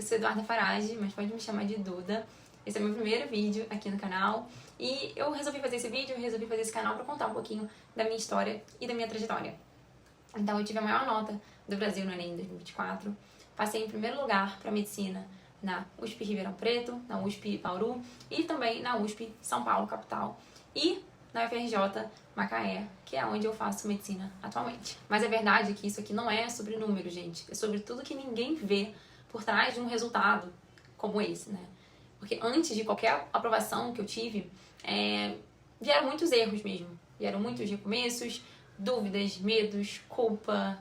sou Eduarda Farage, mas pode me chamar de Duda. Esse é meu primeiro vídeo aqui no canal e eu resolvi fazer esse vídeo, resolvi fazer esse canal para contar um pouquinho da minha história e da minha trajetória. Então eu tive a maior nota do Brasil no Enem em 2024, passei em primeiro lugar para medicina na USP Ribeirão Preto, na USP Bauru e também na USP São Paulo, capital, e na UFRJ Macaé, que é onde eu faço medicina atualmente. Mas a verdade é que isso aqui não é sobre número, gente, é sobre tudo que ninguém vê por trás de um resultado como esse, né? Porque antes de qualquer aprovação que eu tive, vieram muitos erros mesmo, vieram muitos recomeços, dúvidas, medos, culpa,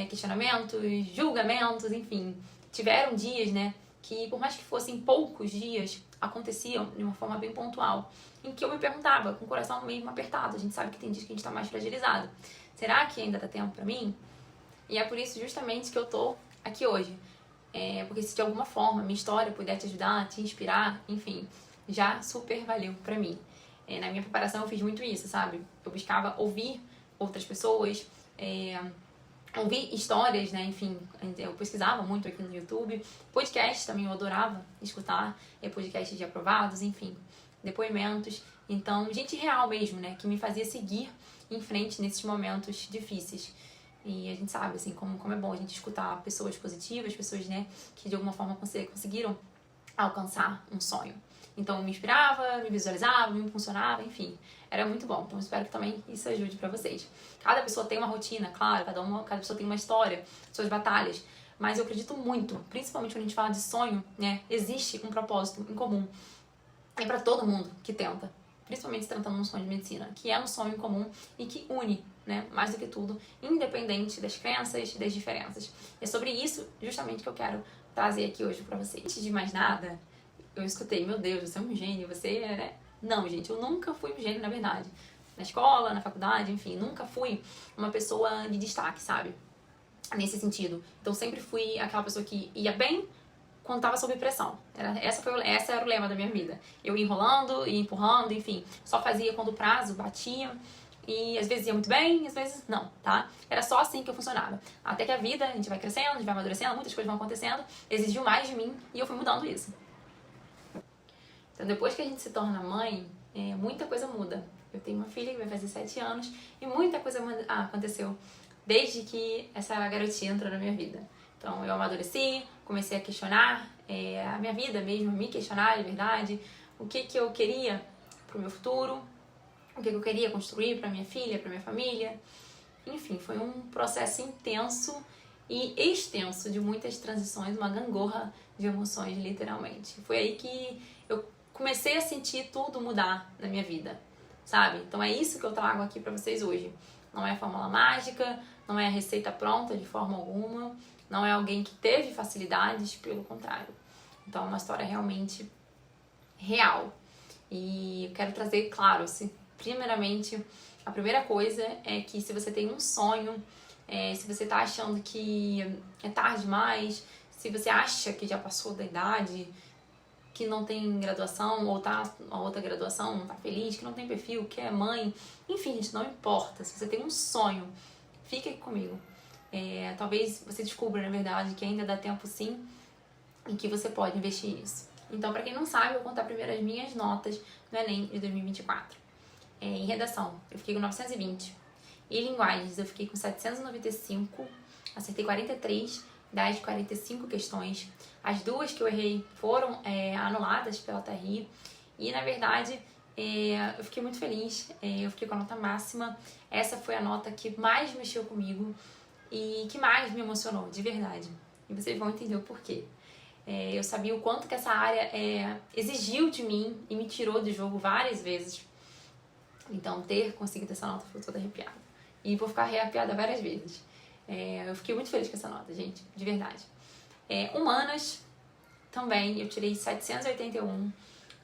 questionamentos, julgamentos, enfim. Tiveram dias, né, que por mais que fossem poucos dias, aconteciam de uma forma bem pontual, em que eu me perguntava, com o coração meio apertado, a gente sabe que tem dias que a gente tá mais fragilizado. Será que ainda dá tempo pra mim? E é por isso justamente que eu tô aqui hoje. Porque se de alguma forma minha história puder te ajudar, te inspirar, enfim, já super valeu pra mim. Na minha preparação eu fiz muito isso, sabe? Eu buscava ouvir outras pessoas, ouvir histórias, né? Enfim, eu pesquisava muito aqui no YouTube. Podcast também eu adorava escutar, podcasts de aprovados, enfim, depoimentos. Então, gente real mesmo, né? Que me fazia seguir em frente nesses momentos difíceis. E a gente sabe, assim, como é bom a gente escutar pessoas positivas, pessoas, né, que de alguma forma conseguiram alcançar um sonho. Então, eu me inspirava, me visualizava, me impulsionava, enfim, era muito bom. Então, eu espero que também isso ajude pra vocês. Cada pessoa tem uma rotina, claro, cada pessoa tem uma história, suas batalhas, mas eu acredito muito, principalmente quando a gente fala de sonho, né, existe um propósito em comum. É pra todo mundo que tenta, principalmente se tratando de um sonho de medicina, que é um sonho em comum e que une, né, mais do que tudo, independente das crenças, das diferenças. É sobre isso, justamente, que eu quero trazer aqui hoje pra vocês. Antes de mais nada, eu escutei, meu Deus, você é um gênio, você é, né? Não, gente, eu nunca fui um gênio, na verdade. Na escola, na faculdade, enfim, nunca fui uma pessoa de destaque, sabe? Nesse sentido. Então, sempre fui aquela pessoa que ia bem quando tava sob pressão. Essa era o lema da minha vida. Eu ia enrolando, ia empurrando, enfim, só fazia quando o prazo batia. E às vezes ia muito bem, às vezes não, tá? Era só assim que eu funcionava. Até que a vida, a gente vai crescendo, a gente vai amadurecendo, muitas coisas vão acontecendo, exigiu mais de mim e eu fui mudando isso. Então, depois que a gente se torna mãe, muita coisa muda. Eu tenho uma filha que vai fazer 7 anos e muita coisa aconteceu desde que essa garotinha entrou na minha vida. Então, eu amadureci, comecei a questionar a minha vida mesmo, me questionar de verdade, o que eu queria pro meu futuro, o que eu queria construir pra minha filha, pra minha família. Enfim, foi um processo intenso e extenso de muitas transições, uma gangorra de emoções, literalmente. Foi aí que eu comecei a sentir tudo mudar na minha vida, sabe? Então é isso que eu trago aqui pra vocês hoje. Não é a fórmula mágica, não é a receita pronta de forma alguma, não é alguém que teve facilidades, pelo contrário. Então é uma história realmente real. E eu quero trazer, claro, primeiramente, a primeira coisa é que se você tem um sonho, se você tá achando que é tarde demais, se você acha que já passou da idade, que não tem graduação, ou tá uma outra graduação, não tá feliz, que não tem perfil, que é mãe, enfim, gente, não importa. Se você tem um sonho, fique aqui comigo. Talvez você descubra, na verdade, que ainda dá tempo sim, e que você pode investir nisso. Então, pra quem não sabe, eu vou contar primeiro as minhas notas no Enem de 2024. Em redação, eu fiquei com 920. Em linguagens, eu fiquei com 795. Acertei 43 das 45 questões. As duas que eu errei foram anuladas pela TRI. E, na verdade, eu fiquei muito feliz. Eu fiquei com a nota máxima. Essa foi a nota que mais mexeu comigo e que mais me emocionou, de verdade. E vocês vão entender o porquê. Eu sabia o quanto que essa área exigiu de mim e me tirou do jogo várias vezes. Então, ter conseguido essa nota, foi toda arrepiada. E vou ficar arrepiada várias vezes. Eu fiquei muito feliz com essa nota, gente, de verdade. Humanas, também, eu tirei 781.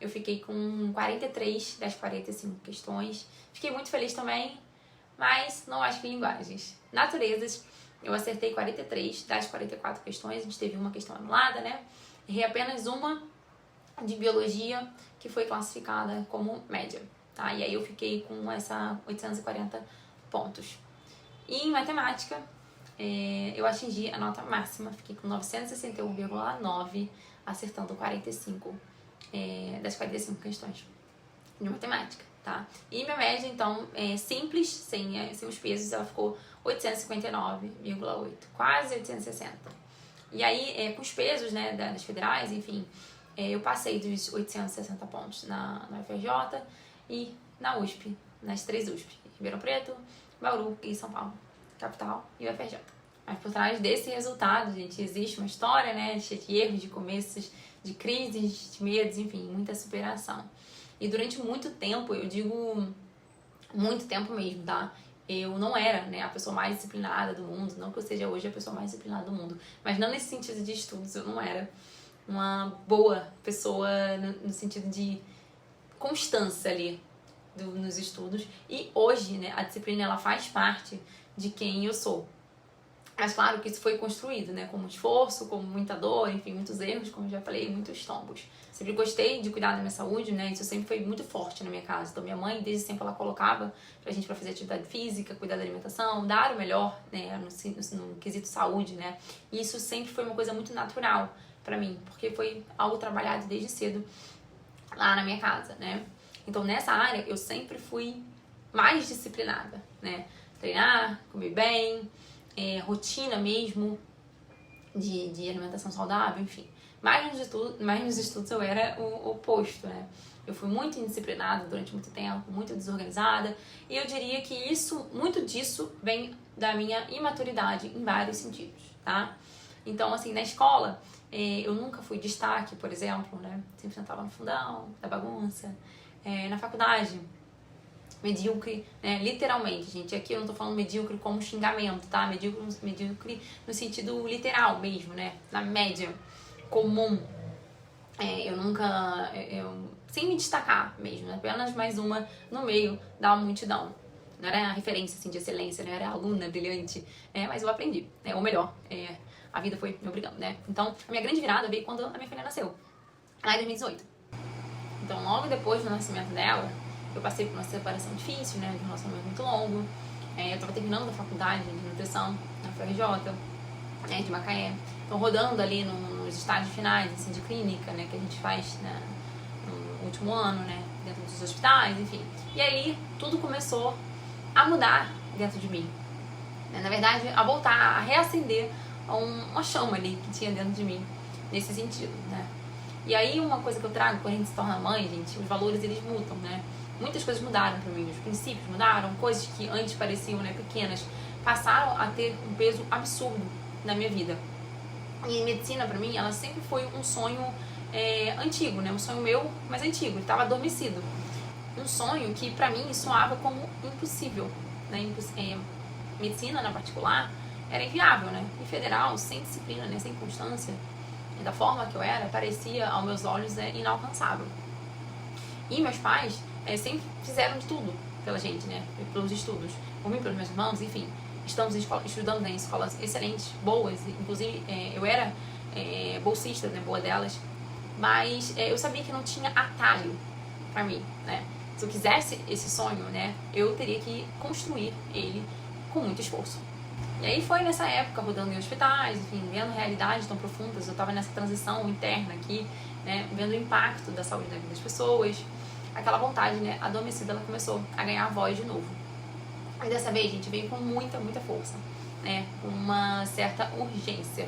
Eu fiquei com 43 das 45 questões. Fiquei muito feliz também, mas não acho que linguagens. Naturezas, eu acertei 43 das 44 questões. A gente teve uma questão anulada, né? Errei apenas uma de biologia, que foi classificada como média. Tá? E aí eu fiquei com essa 840 pontos. E em matemática, eu atingi a nota máxima, fiquei com 961,9, acertando 45 das 45 questões de matemática, tá? E minha média, então, simples, sem os pesos, ela ficou 859,8, quase 860. E aí, com os pesos, né, das federais, enfim, eu passei dos 860 pontos na UFRJ e na USP, nas 3 USP, Ribeirão Preto, Bauru e São Paulo, capital e UFRJ. Mas por trás desse resultado, gente, existe uma história, né, cheia de erros, de começos, de crises, de medos, enfim, muita superação. E durante muito tempo, eu digo muito tempo mesmo, tá? Eu não era, né, a pessoa mais disciplinada do mundo, não que eu seja hoje a pessoa mais disciplinada do mundo, mas não nesse sentido de estudos, eu não era uma boa pessoa no sentido de constância ali nos estudos. E hoje, né, a disciplina ela faz parte de quem eu sou. Mas claro que isso foi construído, né, com muito esforço, com muita dor, enfim, muitos erros, como eu já falei, muitos tombos. Sempre gostei de cuidar da minha saúde, né, isso sempre foi muito forte na minha casa. Então minha mãe, desde sempre, ela colocava pra gente pra fazer atividade física, cuidar da alimentação, dar o melhor, né, no quesito saúde, né. E isso sempre foi uma coisa muito natural pra mim, porque foi algo trabalhado desde cedo lá na minha casa, né. Então nessa área eu sempre fui mais disciplinada, né, treinar, comer bem, rotina mesmo de alimentação saudável, enfim. Mas nos estudos eu era o oposto, né? Eu fui muito indisciplinada durante muito tempo, muito desorganizada, e eu diria que muito disso vem da minha imaturidade em vários sentidos, tá? Então, assim, na escola, eu nunca fui destaque, por exemplo, né? Sempre sentava no fundão, da bagunça. Na faculdade, medíocre, né? Literalmente, gente. Aqui eu não tô falando medíocre como xingamento, tá? Medíocre no sentido literal mesmo, né? Na média comum. Eu nunca... sem me destacar mesmo, né? Apenas mais uma no meio da multidão. Não era a referência, assim, de excelência, não era aluna brilhante, mas eu aprendi, ou melhor, a vida foi me obrigando, né? Então, a minha grande virada veio quando a minha filha nasceu, lá em 2018. Então, logo depois do nascimento dela, eu passei por uma separação difícil, né, de um relacionamento muito longo. Eu tava terminando a faculdade de nutrição na UFRJ, de Macaé. Então, rodando ali nos estágios finais, assim, de clínica, né, que a gente faz, né, no último ano, né, dentro dos hospitais, enfim. E aí, tudo começou a mudar dentro de mim. Na verdade, a voltar, a reacender uma chama ali que tinha dentro de mim, nesse sentido, né. E aí, uma coisa que eu trago quando a gente se torna mãe, gente, os valores, eles mudam, né. Muitas coisas mudaram pra mim, os princípios mudaram, coisas que antes pareciam, né, pequenas, passaram a ter um peso absurdo na minha vida. E medicina, pra mim, ela sempre foi um sonho antigo, né, um sonho meu, mas antigo, ele estava adormecido. Um sonho que, pra mim, soava como impossível, né, medicina, na particular, era inviável, né, e federal, sem disciplina, né, sem constância, da forma que eu era, parecia, aos meus olhos, inalcançável. E meus pais sempre fizeram de tudo pela gente, né? Pelos estudos. Por mim, pelos meus irmãos, enfim. Estamos estudando em escolas excelentes, boas. Inclusive, eu era bolsista, né? Boa delas. Mas eu sabia que não tinha atalho pra mim, né? Se eu quisesse esse sonho, né? Eu teria que construir ele com muito esforço. E aí foi nessa época, rodando em hospitais, enfim, vendo realidades tão profundas. Eu tava nessa transição interna aqui, né? Vendo o impacto da saúde da vida das pessoas. Aquela vontade, né, adormecida, ela começou a ganhar voz de novo. Mas dessa vez, gente, veio com muita, muita força, né, com uma certa urgência,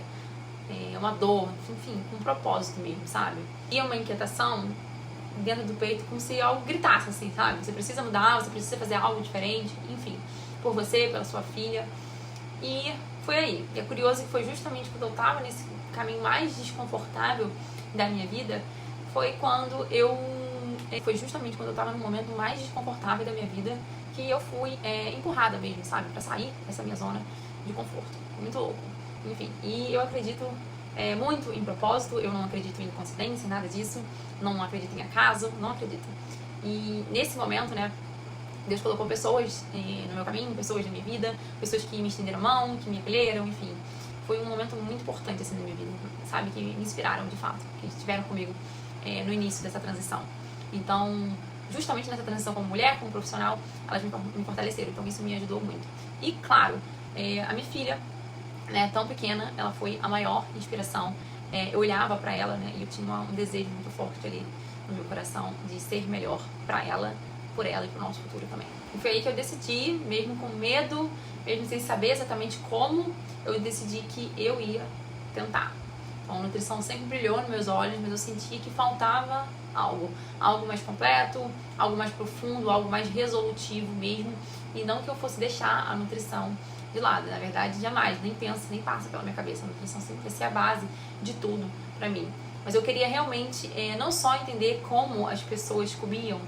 uma dor, enfim, com um propósito mesmo, sabe? E uma inquietação dentro do peito, como se algo gritasse, assim, sabe? Você precisa mudar, você precisa fazer algo diferente, enfim, por você, pela sua filha. E foi aí. E é curioso que foi justamente quando eu tava nesse caminho mais desconfortável da minha vida, foi justamente quando eu tava no momento mais desconfortável da minha vida que eu fui empurrada mesmo, sabe? Pra sair dessa minha zona de conforto. Muito louco. Enfim, e eu acredito muito em propósito, eu não acredito em coincidência, nada disso. Não acredito em acaso, não acredito. E nesse momento, né, Deus colocou pessoas no meu caminho, pessoas na minha vida, pessoas que me estenderam a mão, que me acolheram, enfim. Foi um momento muito importante assim na minha vida, sabe? Que me inspiraram de fato, que estiveram comigo no início dessa transição. Então, justamente nessa transição como mulher, como profissional, elas me fortaleceram. Então, isso me ajudou muito. E, claro, a minha filha, né, tão pequena, ela foi a maior inspiração. Eu olhava pra ela, né, e eu tinha um desejo muito forte ali no meu coração de ser melhor pra ela, por ela e pro nosso futuro também. E foi aí que eu decidi, mesmo com medo, mesmo sem saber exatamente como, eu decidi que eu ia tentar. Então, a nutrição sempre brilhou nos meus olhos, mas eu sentia que faltava algo mais completo, algo mais profundo, algo mais resolutivo mesmo, e não que eu fosse deixar a nutrição de lado. Na verdade, jamais, nem pensa, nem passa pela minha cabeça. A nutrição sempre vai ser a base de tudo pra mim. Mas eu queria realmente não só entender como as pessoas comiam,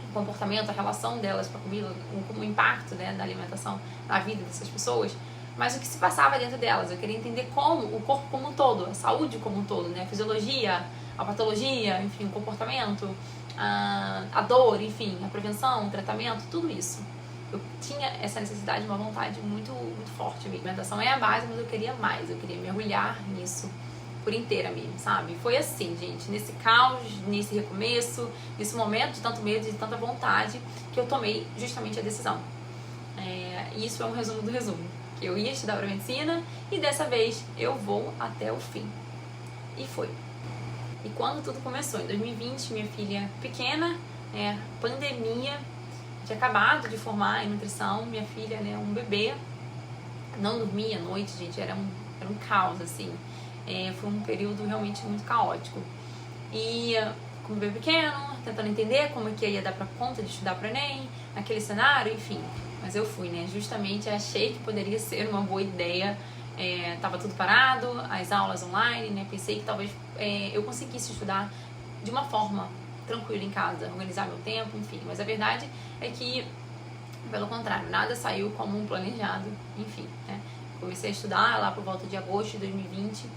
o comportamento, a relação delas com a comida, o impacto, né, da alimentação na vida dessas pessoas, mas o que se passava dentro delas. Eu queria entender como o corpo como um todo, a saúde como um todo, né, a fisiologia, a patologia, enfim, o comportamento, a dor, enfim, a prevenção, o tratamento, tudo isso. Eu tinha essa necessidade, uma vontade muito, muito forte. A minha alimentação é a base, mas eu queria mais, eu queria mergulhar nisso por inteira mesmo, sabe? Foi assim, gente, nesse caos, nesse recomeço, nesse momento de tanto medo, de tanta vontade, que eu tomei justamente a decisão. E isso é um resumo do resumo. Que eu ia estudar para medicina e dessa vez eu vou até o fim. E foi. E quando tudo começou? Em 2020, minha filha pequena, pandemia, tinha acabado de formar em nutrição, minha filha, né, um bebê, não dormia à noite, gente, era um caos, assim. Foi um período realmente muito caótico. E com o bebê pequeno, tentando entender como é que ia dar pra conta de estudar pro Enem, naquele cenário, enfim. Mas eu fui, né? Justamente achei que poderia ser uma boa ideia. Tava tudo parado, as aulas online, né? Pensei que talvez eu conseguisse estudar de uma forma tranquila em casa, organizar meu tempo, enfim. Mas a verdade é que, pelo contrário, nada saiu como um planejado, enfim, né? Comecei a estudar lá por volta de agosto de 2020.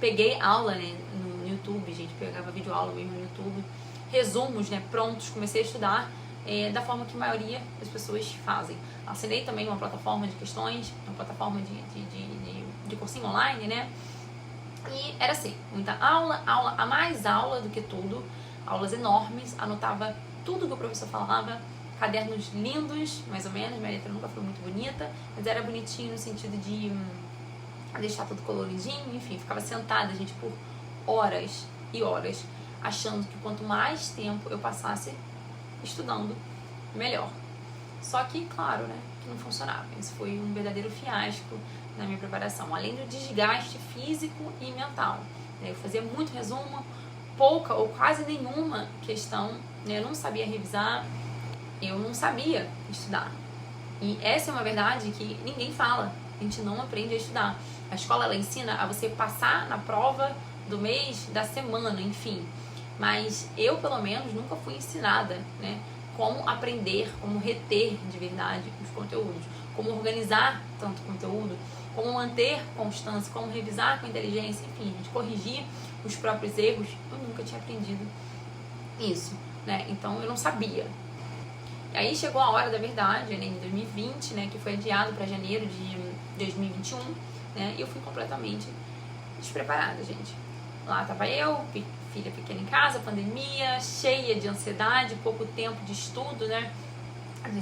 Peguei aula, né, no YouTube, gente, pegava vídeo aula mesmo no YouTube, resumos, né, prontos, comecei a estudar da forma que a maioria das pessoas fazem. Assinei também uma plataforma de questões, uma plataforma de cursinho online, né, e era assim, muita aula, a mais aula do que tudo, aulas enormes, anotava tudo que o professor falava, cadernos lindos, mais ou menos, minha letra nunca foi muito bonita, mas era bonitinho no sentido de deixar tudo coloridinho, enfim, ficava sentada, gente, por horas e horas, achando que quanto mais tempo eu passasse estudando, melhor. Só que, claro, né, que não funcionava. Isso foi um verdadeiro fiasco na minha preparação, além do desgaste físico e mental. Eu fazia muito resumo, pouca ou quase nenhuma questão, né, eu não sabia revisar, eu não sabia estudar. E essa é uma verdade que ninguém fala. A gente não aprende a estudar. A escola, ela ensina a você passar na prova do mês, da semana, enfim. Mas eu, pelo menos, nunca fui ensinada, né, como aprender, como reter de verdade os conteúdos, como organizar tanto conteúdo, como manter constância, como revisar com inteligência, enfim, de corrigir os próprios erros. Eu nunca tinha aprendido isso, né? Então eu não sabia. E aí chegou a hora da verdade, né, em 2020, né, que foi adiado para janeiro de 2021, né, e eu fui completamente despreparada, gente. Lá tava eu, filha pequena em casa, pandemia, cheia de ansiedade, pouco tempo de estudo, né,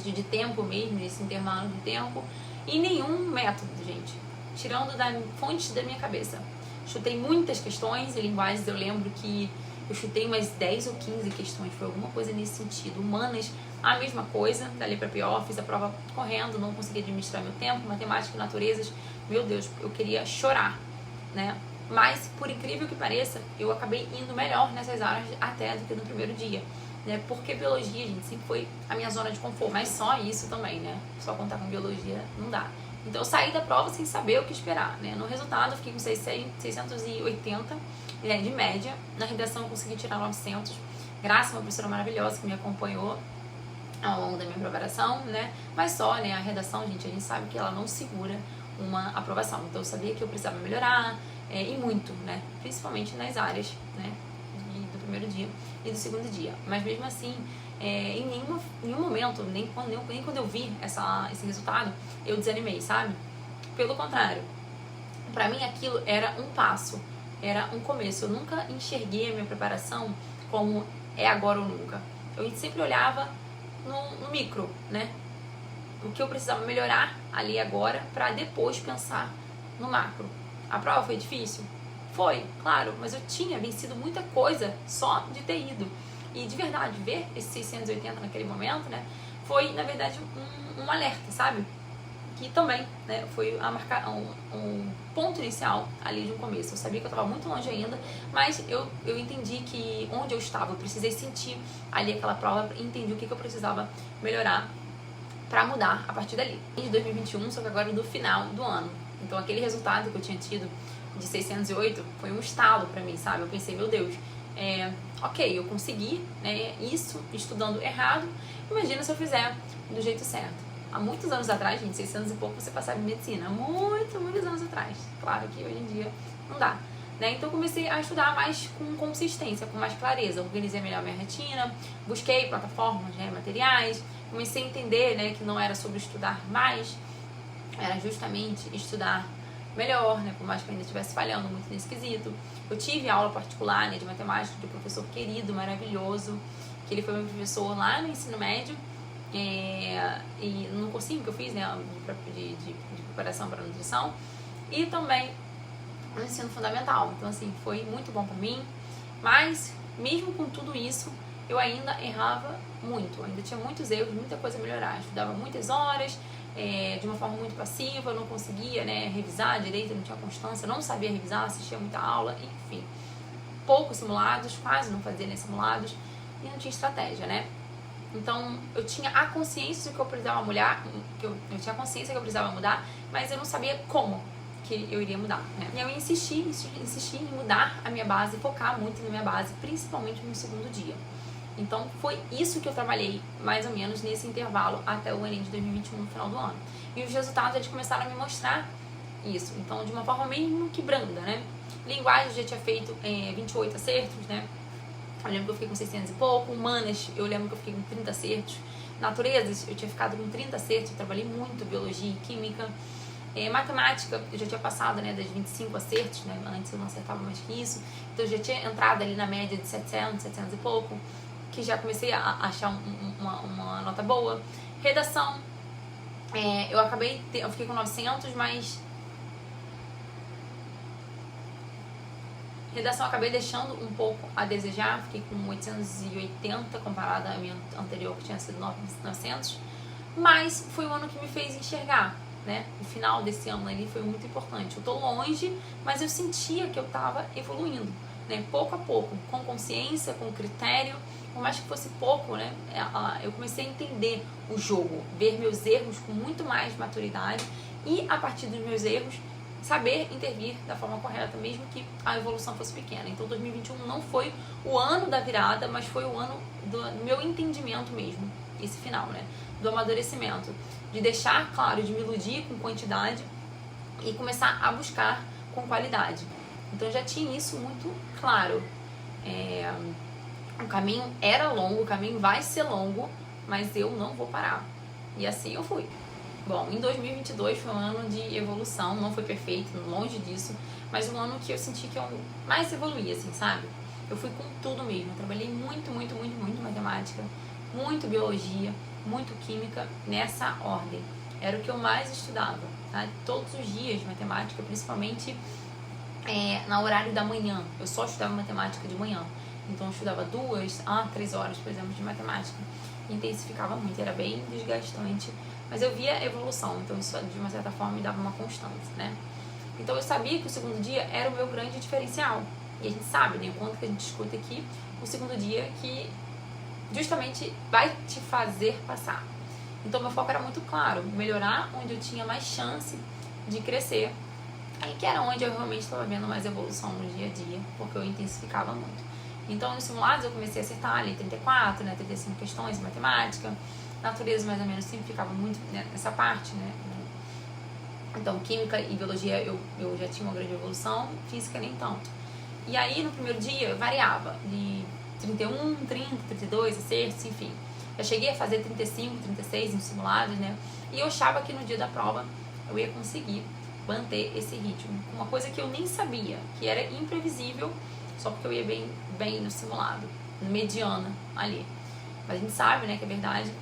de tempo mesmo, nesse intervalo de tempo, e nenhum método, gente, tirando da fonte da minha cabeça. Chutei muitas questões e linguagens, eu lembro que eu chutei umas 10 ou 15 questões, foi alguma coisa nesse sentido. Humanas, a mesma coisa, dali pra pior, fiz a prova correndo, não consegui administrar meu tempo, matemática e naturezas, meu Deus, eu queria chorar, né? Mas, por incrível que pareça, eu acabei indo melhor nessas áreas até do que no primeiro dia, né? Porque biologia, gente, sempre foi a minha zona de conforto, mas só isso também, né? Só contar com biologia não dá. Então eu saí da prova sem saber o que esperar, né? No resultado eu fiquei com 680, né, de média. Na redação eu consegui tirar 900, graças a uma professora maravilhosa que me acompanhou ao longo da minha preparação, né? Mas só, né, a redação, gente, a gente sabe que ela não segura uma aprovação. Então eu sabia que eu precisava melhorar, e muito, né? Principalmente nas áreas, né, do primeiro dia e do segundo dia. Mas mesmo assim, em nenhum momento, nem quando eu vi esse resultado, eu desanimei, sabe? Pelo contrário, pra mim aquilo era um passo, era um começo. Eu nunca enxerguei a minha preparação como é agora ou nunca. Eu sempre olhava no micro, né? o que eu precisava melhorar ali agora para depois pensar no macro. A prova foi difícil? Foi, claro, mas eu tinha vencido muita coisa só de ter ido. E de verdade, ver esse 680 naquele momento, né, foi, na verdade, um alerta, sabe? Que também, né, foi a marcar um ponto inicial ali de um começo. Eu sabia que eu estava muito longe ainda, mas eu entendi que onde eu estava, eu precisei sentir ali aquela prova e entendi o que eu precisava melhorar para mudar a partir dali. De 2021, só que agora do final do ano. Então aquele resultado que eu tinha tido de 608 foi um estalo para mim, sabe? Eu pensei, meu Deus, ok, eu consegui, né, isso estudando errado, imagina se eu fizer do jeito certo. Há muitos anos atrás, gente, 600 e pouco você passava em medicina, muitos anos atrás. Claro que hoje em dia não dá, né? Então eu comecei a estudar mais com consistência, com mais clareza, organizei melhor minha rotina, busquei plataformas, né, materiais, comecei a entender, né, que não era sobre estudar mais, era justamente estudar melhor, né, por mais que eu ainda estivesse falhando muito nesse quesito. Eu tive aula particular, né, de matemática de um professor querido, maravilhoso, que ele foi meu professor lá no ensino médio, e no cursinho que eu fiz, né, de preparação para nutrição, e também no ensino fundamental. Então, assim, foi muito bom para mim, mas mesmo com tudo isso, eu ainda errava muito, ainda tinha muitos erros, muita coisa a melhorar. Eu estudava muitas horas, de uma forma muito passiva, eu não conseguia, né, revisar direito, não tinha constância, não sabia revisar, assistia muita aula, enfim. Poucos simulados, quase não fazia nem simulados, e não tinha estratégia, né? Então, eu tinha a consciência de que eu precisava mudar, eu tinha a consciência que eu precisava mudar, mas eu não sabia como que eu iria mudar, né? E eu insisti em mudar a minha base, focar muito na minha base, principalmente no segundo dia. Então, foi isso que eu trabalhei, mais ou menos, nesse intervalo até o Enem de 2021, no final do ano. E os resultados, eles começaram a me mostrar isso. Então, de uma forma mesmo que branda, né? Linguagem, eu já tinha feito 28 acertos, né? Eu lembro que eu fiquei com 600 e pouco. Humanas, eu lembro que eu fiquei com 30 acertos. Naturezas, eu tinha ficado com 30 acertos. Eu trabalhei muito biologia e química. Matemática, eu já tinha passado, né, das 25 acertos, né? Antes eu não acertava mais que isso. Então, eu já tinha entrado ali na média de 700 e pouco, que já comecei a achar uma nota boa. Redação, eu fiquei com 900, mas redação eu acabei deixando um pouco a desejar, fiquei com 880 comparada à minha anterior, que tinha sido 900, mas foi o ano que me fez enxergar, né? O final desse ano ali foi muito importante. Eu tô longe, mas eu sentia que eu tava evoluindo, né? Pouco a pouco, com consciência, com critério, por mais que fosse pouco, né? Eu comecei a entender o jogo, ver meus erros com muito mais maturidade e, a partir dos meus erros, saber intervir da forma correta, mesmo que a evolução fosse pequena. Então, 2021 não foi o ano da virada, mas foi o ano do meu entendimento mesmo, esse final, né? Do amadurecimento, de deixar, claro, de me iludir com quantidade e começar a buscar com qualidade. Então, eu já tinha isso muito claro. O caminho era longo, o caminho vai ser longo, mas eu não vou parar. E assim eu fui. Bom, em 2022 foi um ano de evolução, não foi perfeito, longe disso, mas um ano que eu senti que eu mais evoluí, assim, sabe? Eu fui com tudo mesmo, eu trabalhei muito matemática, muito biologia, muito química, nessa ordem. Era o que eu mais estudava, tá? Todos os dias de matemática, principalmente no horário da manhã. Eu só estudava matemática de manhã. Então eu estudava 2 a 3 horas, por exemplo, de matemática. Intensificava muito, era bem desgastante. Mas eu via evolução, então isso de uma certa forma me dava uma constância, né? Então eu sabia que o segundo dia era o meu grande diferencial. E a gente sabe, né, quanto que a gente escuta aqui, o segundo dia que justamente vai te fazer passar. Então meu foco era muito claro, melhorar onde eu tinha mais chance de crescer. Aí que era onde eu realmente estava vendo mais evolução no dia a dia, porque eu intensificava muito. Então, nos simulados eu comecei a acertar ali 34, né, 35 questões em matemática. Natureza, mais ou menos, sempre ficava muito nessa parte, né. Então, química e biologia eu já tinha uma grande evolução, física nem tanto. E aí, no primeiro dia, eu variava de 31, 30, 32, acertos, enfim. Já cheguei a fazer 35, 36 em simulados, né, e eu achava que no dia da prova eu ia conseguir manter esse ritmo. Uma coisa que eu nem sabia, que era imprevisível, só porque eu ia bem no simulado, no mediana ali. Mas a gente sabe, né, que a verdade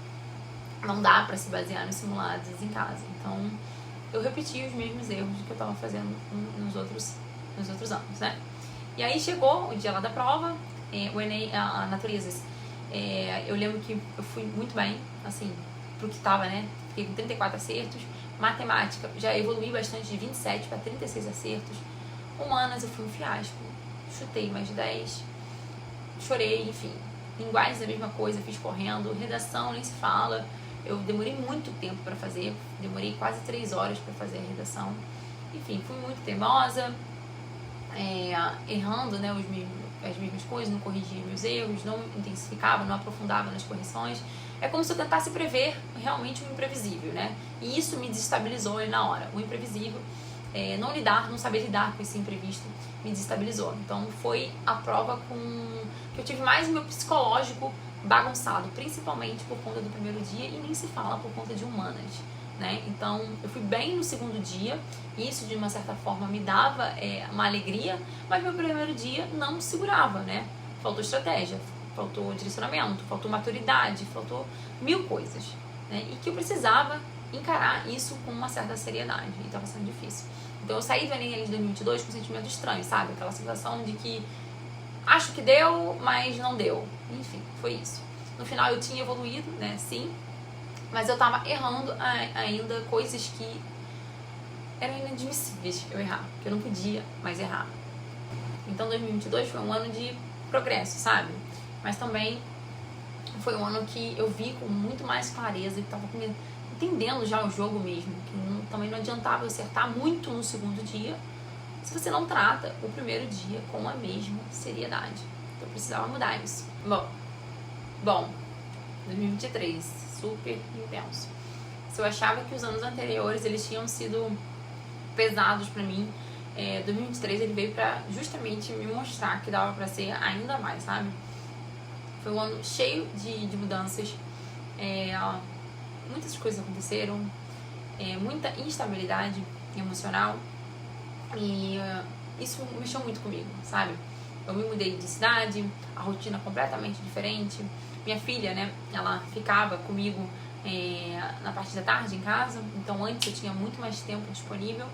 não dá pra se basear nos simulados em casa. Então, eu repeti os mesmos erros que eu tava fazendo nos outros anos, né? E aí chegou o dia lá da prova, o Enem, a Naturezas. Eu lembro que eu fui muito bem, assim, pro que tava, né? Fiquei com 34 acertos. Matemática, já evolui bastante, de 27 para 36 acertos. Humanas, eu fui um fiasco. Chutei mais de 10. Chorei, enfim. Linguagens, a mesma coisa, fiz correndo. Redação, nem se fala. Eu demorei muito tempo para fazer. Demorei quase 3 horas para fazer a redação. Enfim, fui muito teimosa. Errando, né, as mesmas coisas, não corrigia meus erros, não intensificava, não aprofundava nas correções. É como se eu tentasse prever realmente o imprevisível, né? E isso me desestabilizou ali na hora. O imprevisível, não saber lidar com esse imprevisto, me desestabilizou. Então foi a prova que eu tive mais o meu psicológico bagunçado, principalmente por conta do primeiro dia e nem se fala por conta de humanas, né? Então eu fui bem no segundo dia, e isso de uma certa forma me dava uma alegria, mas meu primeiro dia não segurava, né? Faltou estratégia, faltou direcionamento, faltou maturidade, faltou 1000 coisas, né? E que eu precisava encarar isso com uma certa seriedade, e estava sendo difícil. Então eu saí do Enem de 2022 com um sentimento estranho, sabe? Aquela sensação de que acho que deu, mas não deu. Enfim, foi isso. No final eu tinha evoluído, né? Sim, mas eu tava errando ainda coisas que eram inadmissíveis eu errar, que eu não podia mais errar. Então 2022 foi um ano de progresso, sabe? Mas também foi um ano que eu vi com muito mais clareza e tava entendendo já o jogo mesmo, que também não adiantava eu acertar muito no segundo dia se você não trata o primeiro dia com a mesma seriedade. Então eu precisava mudar isso. Bom, 2023, super intenso. Se eu achava que os anos anteriores eles tinham sido pesados pra mim, 2023 ele veio pra justamente me mostrar que dava pra ser ainda mais, sabe? Foi um ano cheio de mudanças, muitas coisas aconteceram, muita instabilidade emocional, e isso mexeu muito comigo, sabe? Eu me mudei de cidade, a rotina completamente diferente. Minha filha, né, ela ficava comigo na parte da tarde em casa, então antes eu tinha muito mais tempo disponível.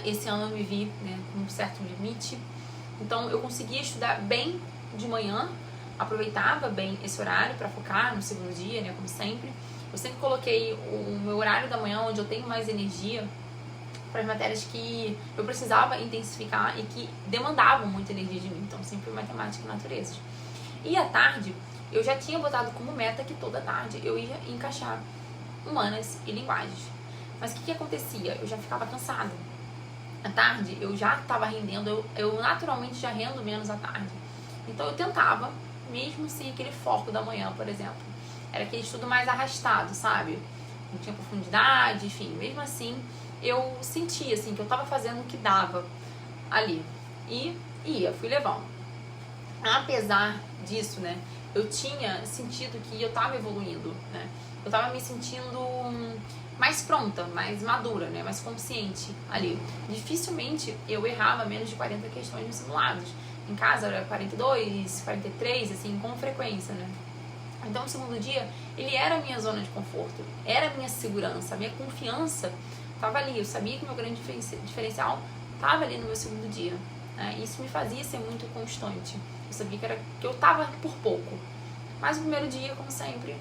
Esse ano eu me vi, né, com um certo limite, então eu conseguia estudar bem de manhã, aproveitava bem esse horário para focar no segundo dia, né, como sempre. Eu sempre coloquei o meu horário da manhã onde eu tenho mais energia para as matérias que eu precisava intensificar e que demandavam muita energia de mim, então sempre matemática e naturezas. E à tarde eu já tinha botado como meta que toda tarde eu ia encaixar humanas e linguagens. Mas o que acontecia? Eu já ficava cansada. À tarde eu já estava rendendo, eu naturalmente já rendo menos à tarde. Então eu tentava, mesmo sem aquele foco da manhã, por exemplo. Era aquele estudo mais arrastado, sabe? Não tinha profundidade, enfim. Mesmo assim, eu sentia assim, que eu estava fazendo o que dava ali. E fui levando. Apesar disso, né? Eu tinha sentido que eu estava evoluindo, né? Eu estava me sentindo mais pronta, mais madura, né? Mais consciente ali. Dificilmente eu errava menos de 40 questões nos simulados. Em casa era 42, 43, assim, com frequência, né? Então o segundo dia, ele era a minha zona de conforto, era a minha segurança, a minha confiança estava ali. Eu sabia que o meu grande diferencial estava ali no meu segundo dia, né? Isso me fazia ser muito constante. Eu sabia que eu estava por pouco. Mas no primeiro dia, como sempre,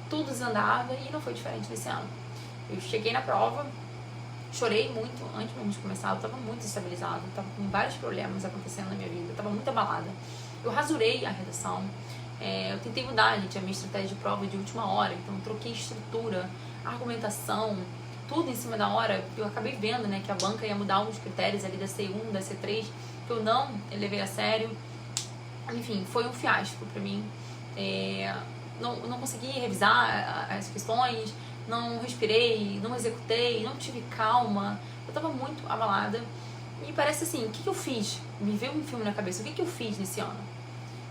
tudo desandava e não foi diferente desse ano. Eu cheguei na prova, chorei muito antes mesmo de começar, eu estava muito estabilizada, estava com vários problemas acontecendo na minha vida, eu estava muito abalada. Eu rasurei a redação, eu tentei mudar, gente, a minha estratégia de prova de última hora, então eu troquei estrutura, argumentação, tudo em cima da hora. Eu acabei vendo, né, que a banca ia mudar uns critérios ali da C1, da C3, que eu não levei a sério. Enfim, foi um fiasco pra mim. Não consegui revisar as questões, não respirei, não executei, não tive calma. Eu tava muito abalada. E parece assim, o que eu fiz? Me veio um filme na cabeça, o que eu fiz nesse ano?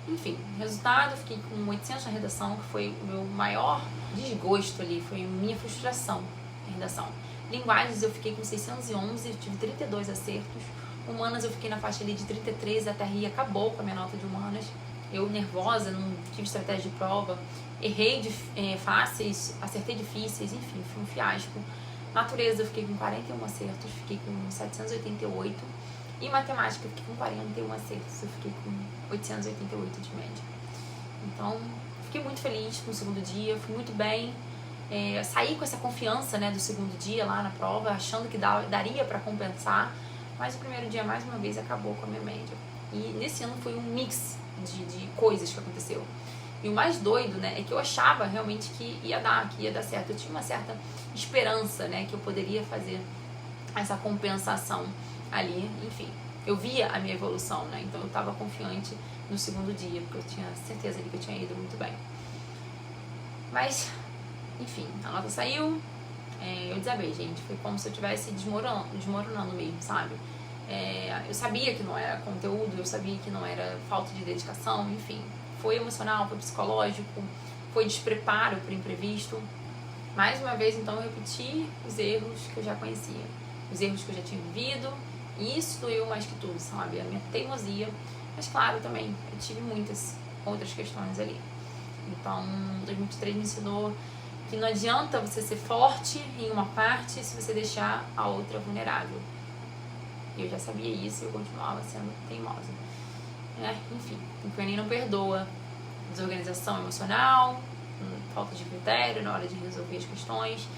Enfim, resultado, eu fiquei com 800 na redação, que foi o meu maior desgosto ali, foi minha frustração na redação. Linguagens eu fiquei com 611, tive 32 acertos. Humanas eu fiquei na faixa ali de 33, a TRI acabou com a minha nota de humanas. Eu nervosa, não tive estratégia de prova, errei fáceis, acertei difíceis, enfim, foi um fiasco. Natureza eu fiquei com 41 acertos, fiquei com 788. E matemática eu fiquei com 41 acertos, eu fiquei com 888 de média. Então, fiquei muito feliz com o segundo dia, fui muito bem. Saí com essa confiança, né, do segundo dia lá na prova, achando que daria para compensar. Mas o primeiro dia, mais uma vez, acabou com a minha média. E nesse ano foi um mix de coisas que aconteceu. E o mais doido, né, é que eu achava realmente que ia dar certo. Eu tinha uma certa esperança, né, que eu poderia fazer essa compensação ali. Enfim, eu via a minha evolução, né, então eu estava confiante no segundo dia, porque eu tinha certeza de que eu tinha ido muito bem. Mas, enfim, a nota saiu, eu desabei, gente. Foi como se eu estivesse desmoronando mesmo, sabe? Eu sabia que não era conteúdo, eu sabia que não era falta de dedicação, enfim. Foi emocional, foi psicológico, foi despreparo para o imprevisto. Mais uma vez, então, eu repeti os erros que eu já conhecia, os erros que eu já tinha vivido, e isso doeu mais que tudo, sabe? A minha teimosia, mas claro, também, eu tive muitas outras questões ali. Então, 2023 me ensinou que não adianta você ser forte em uma parte se você deixar a outra vulnerável. E eu já sabia isso e eu continuava sendo teimosa. Enfim, o Enem não perdoa desorganização emocional, falta de critério na hora de resolver as questões.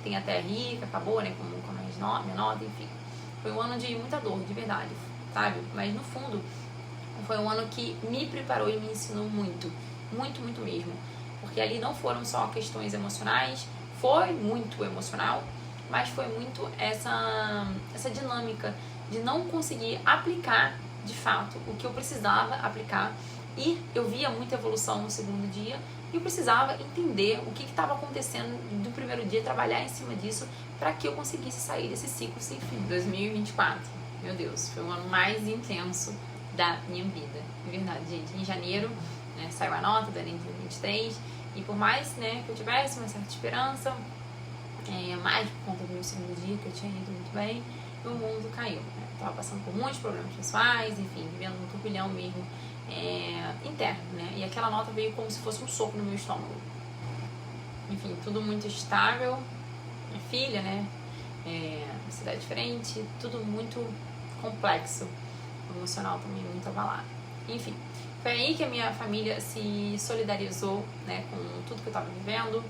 Tem até RI, que acabou, né, com a minha nota, enfim. Foi um ano de muita dor, de verdade, sabe? Mas no fundo, foi um ano que me preparou e me ensinou muito, muito, muito mesmo. Porque ali não foram só questões emocionais, foi muito emocional, mas foi muito essa dinâmica de não conseguir aplicar de fato o que eu precisava aplicar. E eu via muita evolução no segundo dia e eu precisava entender o que estava acontecendo do primeiro dia, trabalhar em cima disso para que eu conseguisse sair desse ciclo sem fim. 2024, meu Deus, foi o ano mais intenso da minha vida, de verdade, gente. Em janeiro, né, saiu a nota do Enem 2023 e por mais, né, que eu tivesse uma certa esperança, mais por conta do meu segundo dia, que eu tinha ido muito bem, meu mundo caiu, né? Tava passando por muitos problemas pessoais, enfim, vivendo um turbilhão mesmo interno, né? E aquela nota veio como se fosse um soco no meu estômago. Enfim, tudo muito estável, minha filha, né? Cidade diferente, tudo muito complexo, emocional também muito abalado. Enfim, foi aí que a minha família se solidarizou, né, com tudo que eu estava vivendo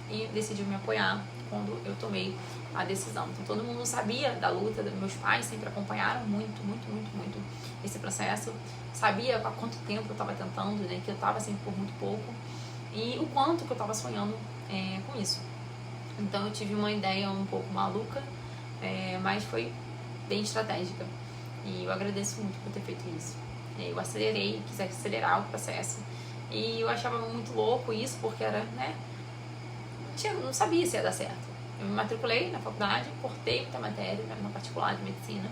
e decidiu me apoiar quando eu tomei a decisão. Então todo mundo sabia da luta, meus pais sempre acompanharam muito, muito, muito, muito esse processo, sabia há quanto tempo eu estava tentando, né, que eu estava sempre por muito pouco e o quanto que eu estava sonhando com isso. Então eu tive uma ideia um pouco maluca, mas foi bem estratégica e eu agradeço muito por ter feito isso. Eu quis acelerar o processo e eu achava muito louco isso porque era, né, não sabia se ia dar certo. Eu me matriculei na faculdade, cortei muita matéria, na particular de medicina.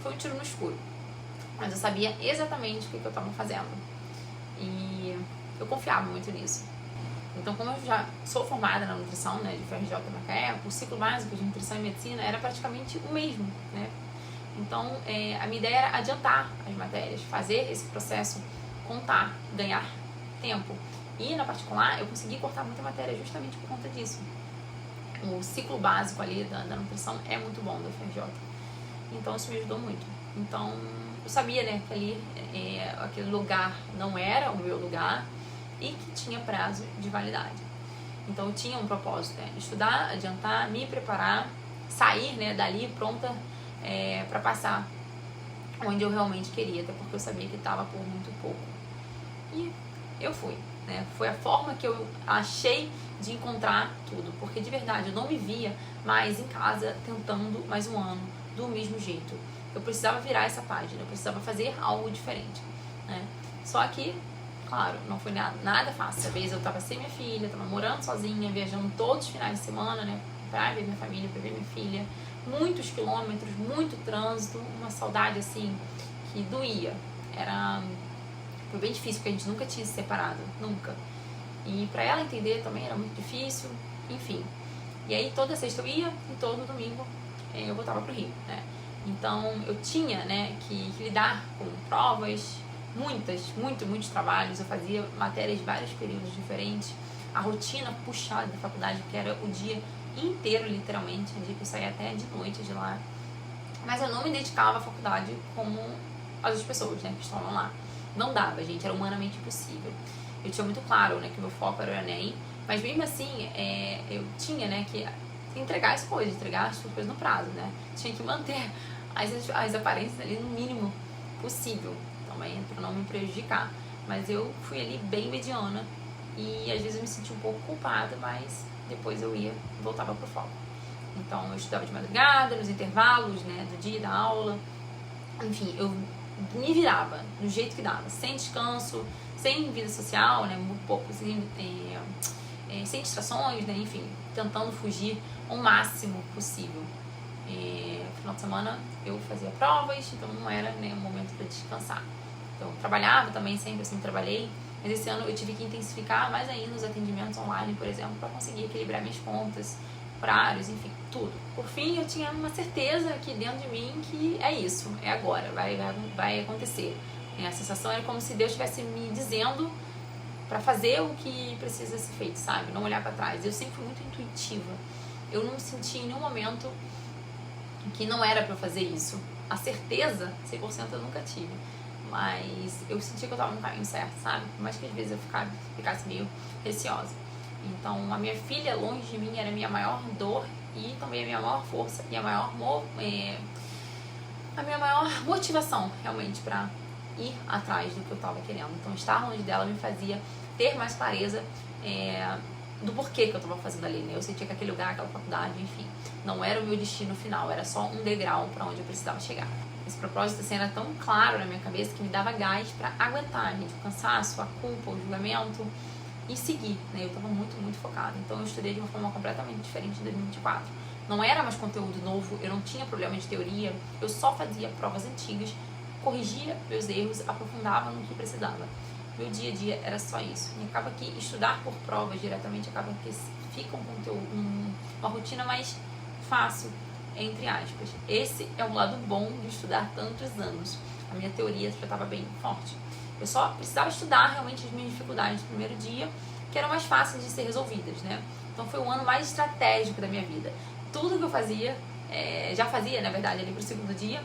Foi um tiro no escuro. Mas eu sabia exatamente o que eu estava fazendo. E eu confiava muito nisso. Então, como eu já sou formada na nutrição, né, de FRJ Macaé, o ciclo básico de nutrição e medicina era praticamente o mesmo, né? Então, a minha ideia era adiantar as matérias, fazer esse processo contar, ganhar tempo. E na particular, eu consegui cortar muita matéria justamente por conta disso. O ciclo básico ali da nutrição é muito bom da FRJ. Então, isso me ajudou muito. Então, eu sabia, né, que ali aquele lugar não era o meu lugar e que tinha prazo de validade. Então, eu tinha um propósito, né, estudar, adiantar, me preparar, sair, né, dali pronta para passar onde eu realmente queria, até porque eu sabia que estava por muito pouco. E eu fui. Né? Foi a forma que eu achei de encontrar tudo, porque de verdade eu não me via mais em casa tentando mais um ano do mesmo jeito. Eu precisava virar essa página, eu precisava fazer algo diferente, né? Só que, claro, não foi nada fácil. Às vezes eu estava sem minha filha, estava morando sozinha, viajando todos os finais de semana, né, para ver minha família, para ver minha filha, muitos quilômetros, muito trânsito, uma saudade assim que doía. Foi bem difícil, porque a gente nunca tinha se separado, nunca. E pra ela entender também era muito difícil, enfim. E aí toda sexta eu ia e todo domingo eu voltava pro Rio, né? Então eu tinha, né, que lidar com provas muitos trabalhos, eu fazia matérias de vários períodos diferentes, a rotina puxada da faculdade, que era o dia inteiro, literalmente, um dia que eu saía até de noite de lá, mas eu não me dedicava à faculdade como as outras pessoas, né, que estavam lá. Não dava, gente, era humanamente impossível. Eu tinha muito claro, né, que meu foco era o Enem, mas mesmo assim, eu tinha, né, que entregar as coisas no prazo, né, tinha que manter as aparências ali no mínimo possível, também para não me prejudicar. Mas eu fui ali bem mediana e às vezes eu me senti um pouco culpada, mas depois eu voltava pro foco. Então eu estudava de madrugada, nos intervalos, né, do dia da aula, enfim, eu me virava do jeito que dava, sem descanso, sem vida social, né, muito pouco, sem distrações, né, enfim, tentando fugir o máximo possível. No final de semana eu fazia provas, então não era nem um momento para descansar. Então eu trabalhava também, sempre assim trabalhei, mas esse ano eu tive que intensificar mais ainda os atendimentos online, por exemplo, para conseguir equilibrar minhas contas, horários, enfim, tudo. Por fim, eu tinha uma certeza aqui dentro de mim que é isso, é agora, vai acontecer. A sensação era como se Deus estivesse me dizendo para fazer o que precisa ser feito, sabe? Não olhar para trás. Eu sempre fui muito intuitiva. Eu não senti em nenhum momento que não era para eu fazer isso. A certeza, 100% eu nunca tive. Mas eu senti que eu estava no caminho certo, sabe? Por mais que às vezes eu ficasse meio receosa. Então, a minha filha longe de mim era a minha maior dor e também a minha maior força e a minha maior motivação, realmente, para ir atrás do que eu estava querendo. Então, estar longe dela me fazia ter mais clareza do porquê que eu estava fazendo ali, né? Eu sentia que aquele lugar, aquela faculdade, enfim, não era o meu destino final, era só um degrau para onde eu precisava chegar. Esse propósito assim, era tão claro na minha cabeça que me dava gás para aguentar, gente, o cansaço, a culpa, o julgamento e seguir, né? Eu tava muito focada. Então eu estudei de uma forma completamente diferente em 2024. Não era mais conteúdo novo, eu não tinha problema de teoria, eu só fazia provas antigas, corrigia meus erros, aprofundava no que precisava. Meu dia a dia era só isso. E acaba que estudar por provas diretamente acaba que fica um conteúdo, uma rotina mais fácil, entre aspas. Esse é o lado bom de estudar tantos anos. A minha teoria já estava bem forte. Eu só precisava estudar realmente as minhas dificuldades no primeiro dia, que eram mais fáceis de ser resolvidas, né? Então foi o ano mais estratégico da minha vida. Tudo que eu fazia, já fazia, na verdade, ali pro segundo dia,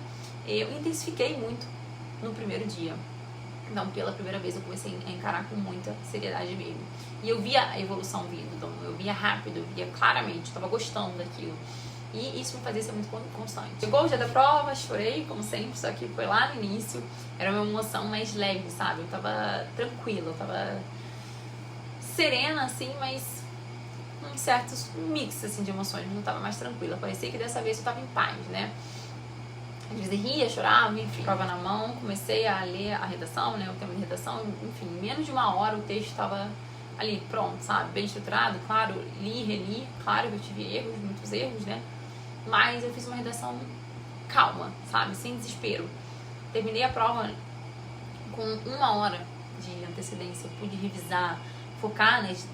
eu intensifiquei muito no primeiro dia. Então, pela primeira vez, eu comecei a encarar com muita seriedade mesmo. E eu via a evolução vindo, então eu via rápido, eu via claramente, eu estava gostando daquilo. E isso me fazia ser muito constante. Chegou o dia da prova, chorei, como sempre, só que foi lá no início. Era uma emoção mais leve, sabe? Eu tava tranquila, eu tava serena, assim, mas um certo mix, assim, de emoções. Não tava mais tranquila. Parecia que dessa vez eu tava em paz, né? Às vezes ria, chorava, enfim, prova na mão. Comecei a ler a redação, né? O tema de redação, enfim, em menos de uma hora o texto estava ali, pronto, sabe? Bem estruturado, claro, li, reli. Claro que eu tive erros, muitos erros, né? Mas eu fiz uma redação calma, sabe? Sem desespero. Terminei a prova com 1 hora de antecedência. Eu pude revisar, focar nas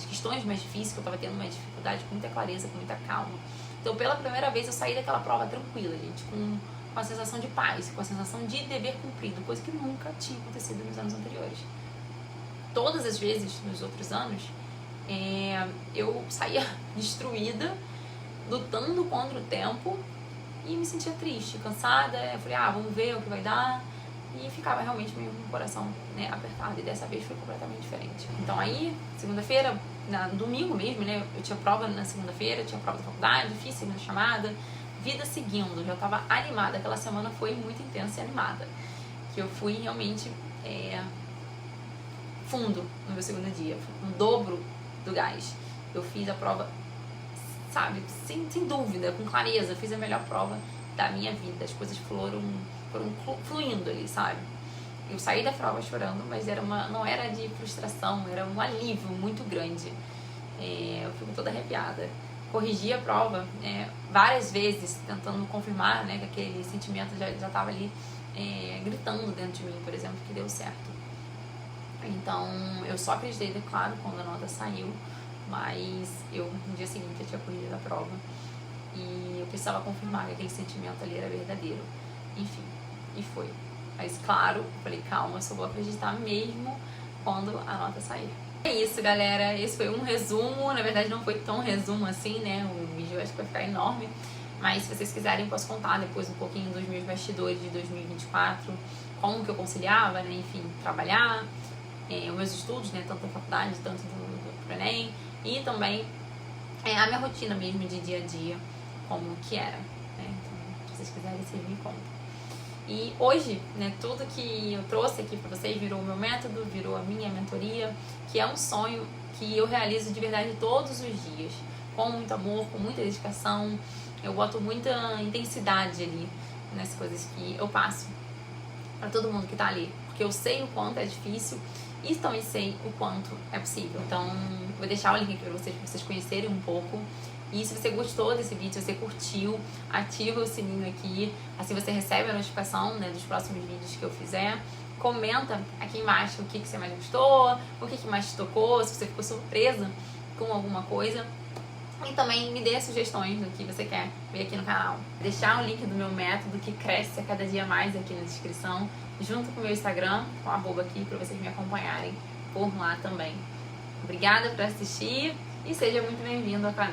questões mais difíceis, que eu tava tendo mais dificuldade, com muita clareza, com muita calma. Então, pela primeira vez, eu saí daquela prova tranquila, gente, com a sensação de paz, com a sensação de dever cumprido, coisa que nunca tinha acontecido nos anos anteriores. Todas as vezes, nos outros anos, eu saía destruída, lutando contra o tempo e me sentia triste, cansada. Eu falei, vamos ver o que vai dar. E ficava realmente meio com o coração, né, apertado. E dessa vez foi completamente diferente. Então aí, segunda-feira, no domingo mesmo, né, eu tinha prova na segunda-feira, tinha prova da faculdade, fiz segunda chamada, vida seguindo, já estava animada. Aquela semana foi muito intensa e animada. Que eu fui realmente fundo no meu segundo dia, um dobro do gás. Eu fiz a prova, sabe, sem dúvida, com clareza, fiz a melhor prova da minha vida. As coisas foram fluindo ali, sabe? Eu saí da prova chorando, mas não era de frustração, era um alívio muito grande. Eu fico toda arrepiada. Corrigi a prova várias vezes, tentando confirmar, né, que aquele sentimento já estava ali gritando dentro de mim, por exemplo, que deu certo. Então, eu só acreditei, claro, quando a nota saiu, mas no dia seguinte eu tinha corrigido a prova e eu precisava confirmar que aquele sentimento ali era verdadeiro. Enfim, e foi. Mas claro, eu falei, calma, eu só vou acreditar mesmo quando a nota sair. É isso, galera. Esse foi um resumo. Na verdade, não foi tão resumo assim, né? O vídeo acho que vai ficar enorme. Mas se vocês quiserem, eu posso contar depois um pouquinho dos meus bastidores de 2024, como que eu conciliava, né? Enfim, trabalhar, os meus estudos, né? Tanto da faculdade, tanto do Enem, e também a minha rotina mesmo de dia a dia, como que era, né? Então, se vocês quiserem, vocês me contam. E hoje, né, tudo que eu trouxe aqui pra vocês virou o meu método, virou a minha mentoria, que é um sonho que eu realizo de verdade todos os dias, com muito amor, com muita dedicação. Eu boto muita intensidade ali nas coisas que eu passo pra todo mundo que tá ali, porque eu sei o quanto é difícil e também sei o quanto é possível. Então, vou deixar o link aqui pra vocês conhecerem um pouco. E se você gostou desse vídeo, se você curtiu, ativa o sininho aqui, assim você recebe a notificação, né, dos próximos vídeos que eu fizer. Comenta aqui embaixo o que você mais gostou, o que mais te tocou, se você ficou surpresa com alguma coisa. E também me dê sugestões do que você quer ver aqui no canal. Deixar o link do meu método, que cresce a cada dia mais, aqui na descrição, junto com o meu Instagram, com @ aqui, para vocês me acompanharem por lá também. Obrigada por assistir e seja muito bem-vindo ao canal.